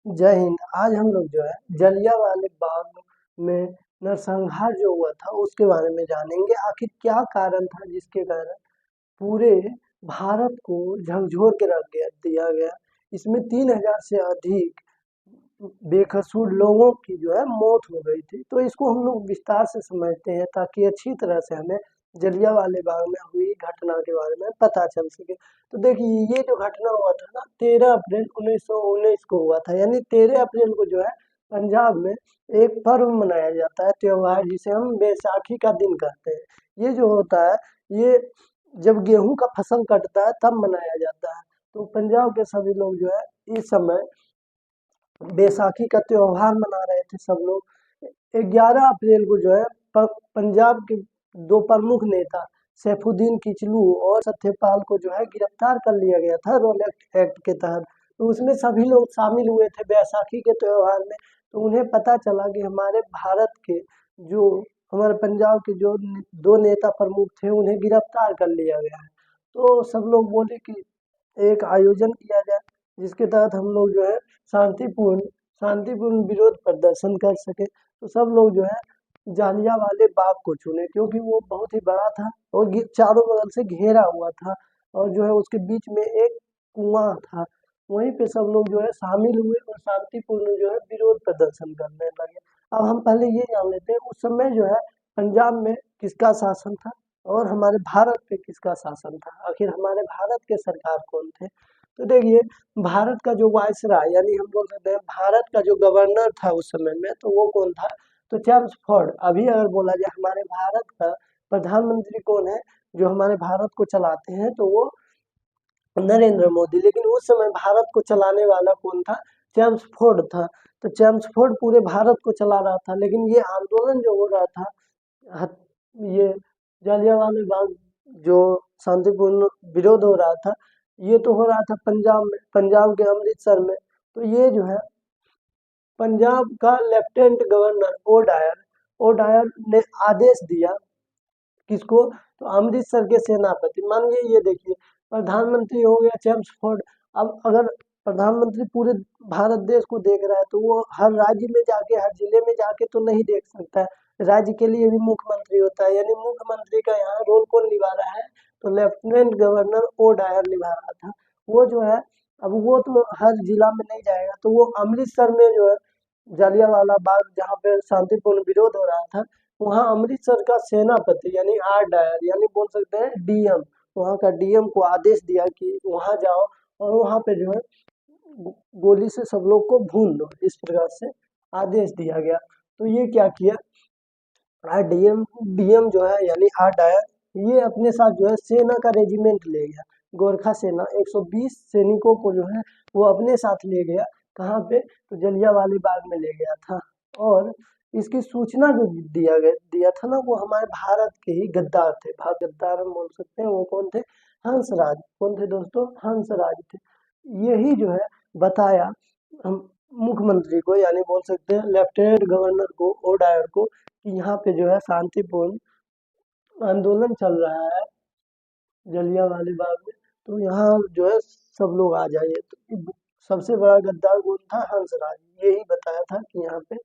जय हिंद। आज हम लोग जो है जलियांवाले बाग में नरसंहार जो हुआ था उसके बारे में जानेंगे। आखिर क्या कारण था जिसके कारण पूरे भारत को झकझोर के रख दिया गया। इसमें 3,000 से अधिक बेकसूर लोगों की जो है मौत हो गई थी। तो इसको हम लोग विस्तार से समझते हैं ताकि अच्छी तरह से हमें जलियांवाले बाग में हुई घटना के बारे में पता चल सके। तो देखिए, ये जो घटना हुआ था ना 13 अप्रैल 1919 को हुआ था। यानी 13 अप्रैल को जो है पंजाब में एक पर्व मनाया जाता है, त्योहार, जिसे हम बैसाखी का दिन कहते हैं। ये जो होता है, ये जब गेहूं का फसल कटता है तब मनाया जाता है। तो पंजाब के सभी लोग जो है इस समय बैसाखी का त्योहार मना रहे थे सब लोग। 11 अप्रैल को जो है पंजाब के दो प्रमुख नेता सैफुद्दीन किचलू और सत्यपाल को जो है गिरफ्तार कर लिया गया था रोल एक्ट के तहत। तो उसमें सभी लोग शामिल हुए थे बैसाखी के त्योहार में। तो उन्हें पता चला कि हमारे भारत के जो हमारे पंजाब के जो दो नेता प्रमुख थे उन्हें गिरफ्तार कर लिया गया है। तो सब लोग बोले कि एक आयोजन किया जाए जिसके तहत हम लोग जो है शांतिपूर्ण शांतिपूर्ण विरोध प्रदर्शन कर सके। तो सब लोग जो है जालियांवाले बाग को चुने क्योंकि वो बहुत ही बड़ा था और चारों बगल से घेरा हुआ था और जो है उसके बीच में एक कुआं था। वहीं पे सब लोग जो है शामिल हुए और शांतिपूर्ण जो है विरोध प्रदर्शन करने लगे। अब हम पहले ये जान लेते हैं उस समय जो है पंजाब में किसका शासन था और हमारे भारत पे किसका शासन था। आखिर हमारे भारत के सरकार कौन थे। तो देखिए, भारत का जो वायसराय यानी हम बोल सकते हैं भारत का जो गवर्नर था उस समय में, तो वो कौन था। तो चेम्सफोर्ड। अभी अगर बोला जाए हमारे भारत का प्रधानमंत्री कौन है जो हमारे भारत को चलाते हैं, तो वो नरेंद्र मोदी। लेकिन उस समय भारत को चलाने वाला कौन था, चेम्सफोर्ड था। तो चेम्सफोर्ड पूरे भारत को चला रहा था। लेकिन ये आंदोलन जो हो रहा था, ये जालियांवाला बाग जो शांतिपूर्ण विरोध हो रहा था, ये तो हो रहा था पंजाब में, पंजाब के अमृतसर में। तो ये जो है पंजाब का लेफ्टिनेंट गवर्नर ओ डायर ने आदेश दिया किसको, तो अमृतसर के सेनापति। मानिए ये देखिए, प्रधानमंत्री हो गया चेम्सफोर्ड। अब अगर प्रधानमंत्री पूरे भारत देश को देख रहा है तो वो हर राज्य में जाके हर जिले में जाके तो नहीं देख सकता है। राज्य के लिए भी मुख्यमंत्री होता है। यानी मुख्यमंत्री का यहाँ रोल कौन निभा रहा है, तो लेफ्टिनेंट गवर्नर ओ डायर निभा रहा था। वो जो है, अब वो तो हर जिला में नहीं जाएगा, तो वो अमृतसर में जो है जालियांवाला बाग जहाँ पे शांतिपूर्ण विरोध हो रहा था, वहाँ अमृतसर का सेनापति यानी आर डायर यानी बोल सकते हैं डीएम, वहाँ का डीएम को आदेश दिया कि वहाँ जाओ और वहाँ पे जो है गोली से सब लोग को भून लो। इस प्रकार से आदेश दिया गया। तो ये क्या किया, आर डीएम डीएम जो है यानी आर डायर, ये अपने साथ जो है सेना का रेजिमेंट ले गया। गोरखा सेना 120 सैनिकों को जो है वो अपने साथ ले गया। कहाँ पे, तो जलियांवाले बाग में ले गया था। और इसकी सूचना जो दिया था ना, वो हमारे भारत के ही गद्दार थे। गद्दार हम बोल सकते हैं। वो कौन थे, हंसराज। कौन थे दोस्तों, हंसराज थे। यही जो है बताया हम मुख्यमंत्री को, यानी बोल सकते हैं लेफ्टिनेंट गवर्नर को, ओ डायर को, कि यहाँ पे जो है शांतिपूर्ण आंदोलन चल रहा है जलियांवाले बाग में। तो यहाँ जो है सब लोग आ जाइए। तो सबसे बड़ा गद्दार कौन था, हंसराज। यही बताया था कि यहाँ पे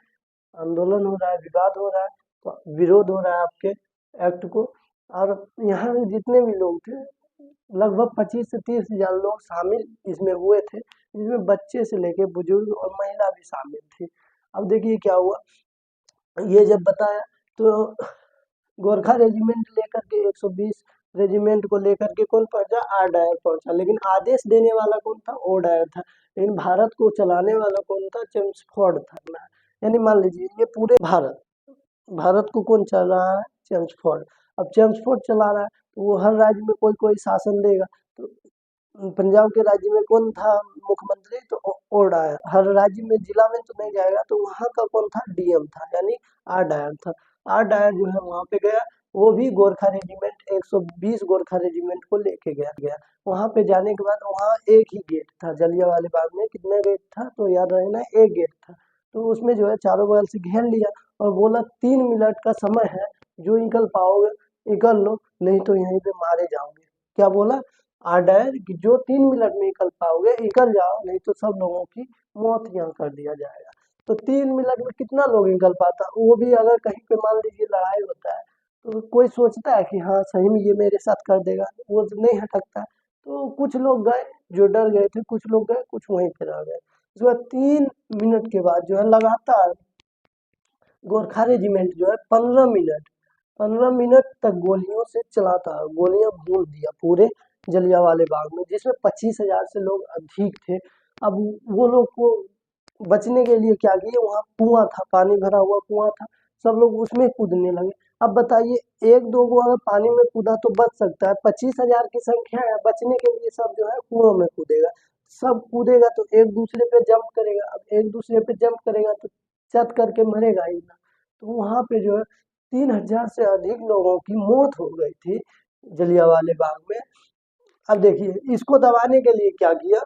आंदोलन हो रहा है, विवाद हो रहा है, तो विरोध हो रहा है आपके एक्ट को। और यहाँ के जितने भी लोग थे, लगभग 25 से 30 हजार लोग शामिल इसमें हुए थे, जिसमें बच्चे से लेके बुजुर्ग और महिला भी शामिल थी। अब देखिए क्या हुआ, ये जब बताया तो गोरखा रेजिमेंट लेकर के 120 रेजिमेंट को लेकर के कौन पहुंचा, आर डायर पहुंचा। लेकिन आदेश देने वाला कौन था, ओ डायर था। लेकिन भारत को चलाने वाला कौन था, चेम्सफोर्ड था। यानी मान लीजिए ये पूरे भारत भारत को कौन चल रहा है, चेम्सफोर्ड। अब चेम्सफोर्ड चला रहा है तो वो हर राज्य में कोई कोई शासन देगा। तो पंजाब के राज्य में कौन था मुख्यमंत्री, तो ओ डायर। हर राज्य में जिला में तो नहीं जाएगा, तो वहाँ का कौन था, डीएम था, यानी आर डायर था। आर डायर जो है वहाँ पे गया, वो भी गोरखा रेजिमेंट 120 गोरखा रेजिमेंट को लेके गया। वहाँ पे जाने के बाद वहाँ एक ही गेट था जलियांवाले बाग में। कितना गेट था, तो याद रखना, एक गेट था। तो उसमें जो है चारों बगल से घेर लिया और बोला 3 मिनट का समय है, जो निकल पाओगे निकल लो, नहीं तो यहीं पे मारे जाओगे। क्या बोला, आर्डर कि जो 3 मिनट में निकल पाओगे निकल जाओ, नहीं तो सब लोगों की मौत यहाँ कर दिया जाएगा। तो 3 मिनट में कितना लोग निकल पाता, वो भी अगर कहीं पे मान लीजिए लड़ाई होता है तो कोई सोचता है कि हाँ सही में ये मेरे साथ कर देगा, वो तो नहीं हटकता है। तो कुछ लोग गए, जो डर गए थे, कुछ लोग गए, कुछ वहीं पे रह गए। उसके बाद 3 मिनट के बाद जो है लगातार गोरखा रेजिमेंट जो है 15 मिनट तक गोलियों से चलाता है, गोलियां भून दिया पूरे जलियांवाले बाग में, जिसमें 25,000 से लोग अधिक थे। अब वो लोग को बचने के लिए क्या किए, वहाँ कुआं था, पानी भरा हुआ कुआं था, सब लोग उसमें कूदने लगे। अब बताइए एक दो को अगर पानी में कूदा तो बच सकता है, 25,000 की संख्या है, बचने के लिए सब जो है कुआं में कूदेगा। सब कूदेगा तो एक दूसरे पे जंप करेगा, अब एक दूसरे पे जंप करेगा तो चत करके मरेगा ही ना। तो वहां पे जो है 3,000 से अधिक लोगों की मौत हो गई थी जलियांवाले बाग में। अब देखिए इसको दबाने के लिए क्या किया,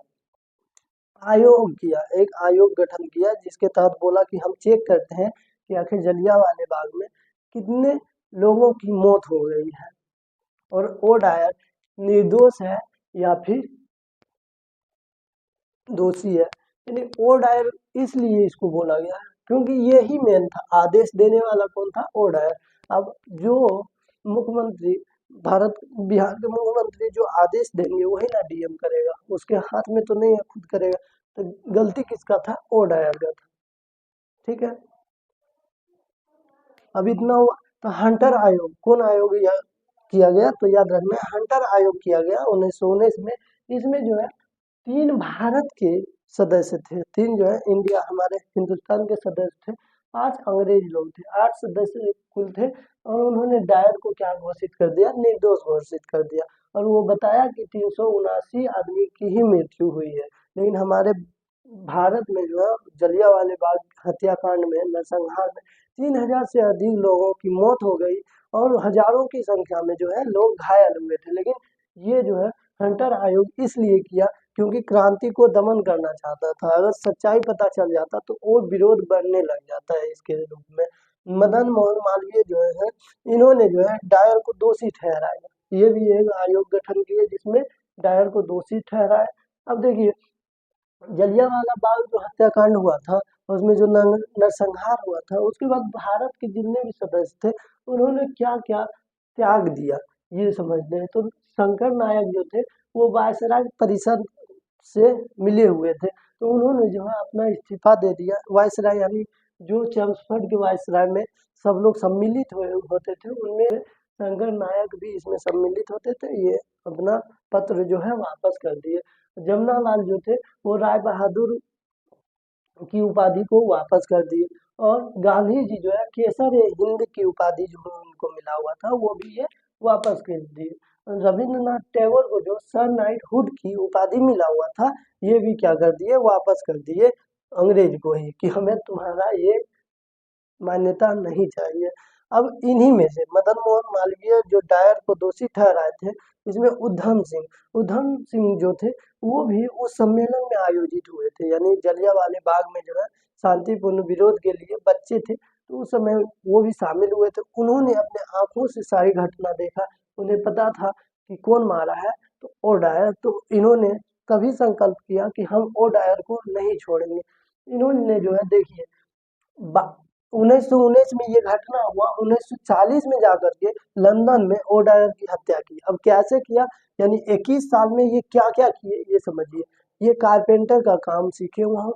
आयोग किया, एक आयोग गठन किया, जिसके तहत बोला कि हम चेक करते हैं कि आखिर जलियांवाले बाग में कितने लोगों की मौत हो गई है और वो डायर निर्दोष है या फिर दोषी है। यानी ओ डायर इसलिए इसको बोला गया है क्योंकि ये ही मेन था, आदेश देने वाला कौन था, ओ डायर। अब जो मुख्यमंत्री, भारत बिहार के मुख्यमंत्री जो आदेश देंगे वही ना डीएम करेगा, उसके हाथ में तो नहीं है खुद करेगा। तो गलती किसका था, ओ डायर का था। ठीक है, अब इतना हुआ तो हंटर आयोग, कौन आयोग किया गया, तो याद रखना हंटर आयोग किया गया 1919 में। इसमें जो है 3 भारत के सदस्य थे, 3 जो है इंडिया हमारे हिंदुस्तान के सदस्य थे, 5 अंग्रेज लोग थे, 8 सदस्य कुल थे। और उन्होंने डायर को क्या घोषित कर दिया, निर्दोष घोषित कर दिया। और वो बताया कि 379 आदमी की ही मृत्यु हुई है। लेकिन हमारे भारत में जो है जलियांवाले बाग हत्याकांड में, नरसंहार में 3,000 से अधिक लोगों की मौत हो गई और हजारों की संख्या में जो है लोग घायल हुए थे। लेकिन ये जो है हंटर आयोग इसलिए किया क्योंकि क्रांति को दमन करना चाहता था। अगर सच्चाई पता चल जाता तो और विरोध बढ़ने लग जाता है इसके रूप में। मदन मोहन मालवीय जो है, इन्होंने जो है डायर को दोषी ठहराया। ये भी एक आयोग गठन किए जिसमें डायर को दोषी ठहराया। अब देखिए जलियांवाला बाग जो हत्याकांड हुआ था, उसमें जो नरसंहार हुआ था, उसके बाद भारत के जितने भी सदस्य थे उन्होंने क्या क्या त्याग दिया, ये समझते हैं। तो शंकर नायक जो थे वो वायसराय परिषद से मिले हुए थे, तो उन्होंने जो है अपना इस्तीफा दे दिया। वायसराय यानी जो चेम्सफोर्ड के वायसराय में सब लोग सम्मिलित हुए होते थे, उनमें शंकर नायक भी इसमें सम्मिलित होते थे। ये अपना पत्र जो है वापस कर दिए। जमनालाल जो थे वो राय बहादुर की उपाधि को वापस कर दिए। और गांधी जी जो है केसर ए हिंद की उपाधि जो उनको मिला हुआ था वो भी ये वापस कर दिए। रविंद्रनाथ टैगोर को जो सर नाइटहुड की उपाधि मिला हुआ था, ये भी क्या कर दिए, वापस कर दिए अंग्रेज को ही, कि हमें तुम्हारा ये मान्यता नहीं चाहिए। अब इन्हीं में से मदन मोहन मालवीय जो डायर को दोषी ठहराए थे, इसमें उधम सिंह जो थे वो भी उस सम्मेलन में आयोजित हुए थे। यानी जलियांवाले बाग में जो है शांतिपूर्ण विरोध के लिए बच्चे थे, तो उस समय वो भी शामिल हुए थे। उन्होंने अपने आंखों से सारी घटना देखा, उन्हें पता था कि कौन मारा है, तो ओ डायर। तो इन्होंने कभी संकल्प किया कि हम ओ डायर को नहीं छोड़ेंगे। इन्होंने जो है देखिए 1919 में ये घटना हुआ, 1940 में जाकर के लंदन में ओडायर की हत्या की। अब कैसे किया, यानी 21 साल में ये क्या क्या किए ये समझिए। ये कारपेंटर का काम सीखे, वहाँ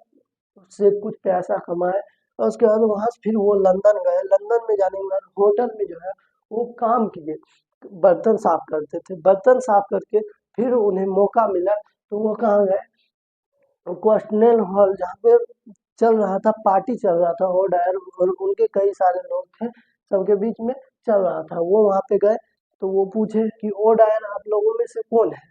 से कुछ पैसा कमाए और उसके बाद वहां से फिर वो लंदन गए। लंदन में जाने के बाद होटल में जो है वो काम किए, बर्तन साफ करते थे। बर्तन साफ करके फिर उन्हें मौका मिला तो वो कहाँ गए, क्वेश्चनल हॉल, जहाँ पे चल रहा था, पार्टी चल रहा था, और डायर और उनके कई सारे लोग थे, सबके बीच में चल रहा था, वो वहाँ पे गए। तो वो पूछे कि ओ डायर आप लोगों में से कौन है,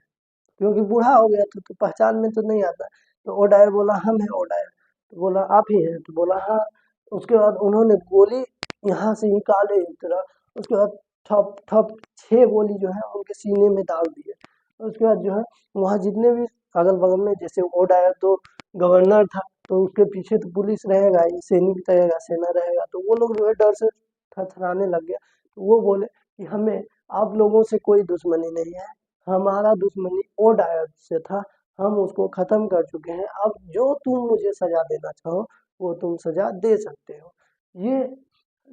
क्योंकि बूढ़ा हो गया था तो पहचान में तो नहीं आता। तो ओ डायर बोला हम है ओ डायर। तो बोला आप ही हैं, तो बोला हाँ। उसके बाद उन्होंने गोली यहाँ से निकाले एक तरह, उसके बाद ठप ठप 6 गोली जो है उनके सीने में डाल दिए। उसके बाद जो है वहाँ जितने भी अगल बगल में, जैसे ओ डायर तो गवर्नर था, तो उसके पीछे तो पुलिस रहेगा ही, सैनिक रहेगा, सेना रहेगा, तो वो लोग जो है डर से थरथराने लग गया। तो वो बोले कि हमें आप लोगों से कोई दुश्मनी नहीं है, हमारा दुश्मनी ओ डायर से था, हम उसको ख़त्म कर चुके हैं। अब जो तुम मुझे सज़ा देना चाहो वो तुम सज़ा दे सकते हो। ये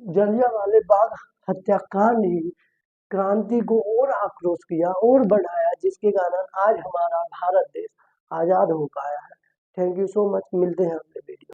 जलियांवाला बाग हत्याकांड ही क्रांति को और आक्रोश किया और बढ़ाया, जिसके कारण आज हमारा भारत देश आज़ाद हो पाया है। Thank you so much. मिलते हैं अगले वीडियो।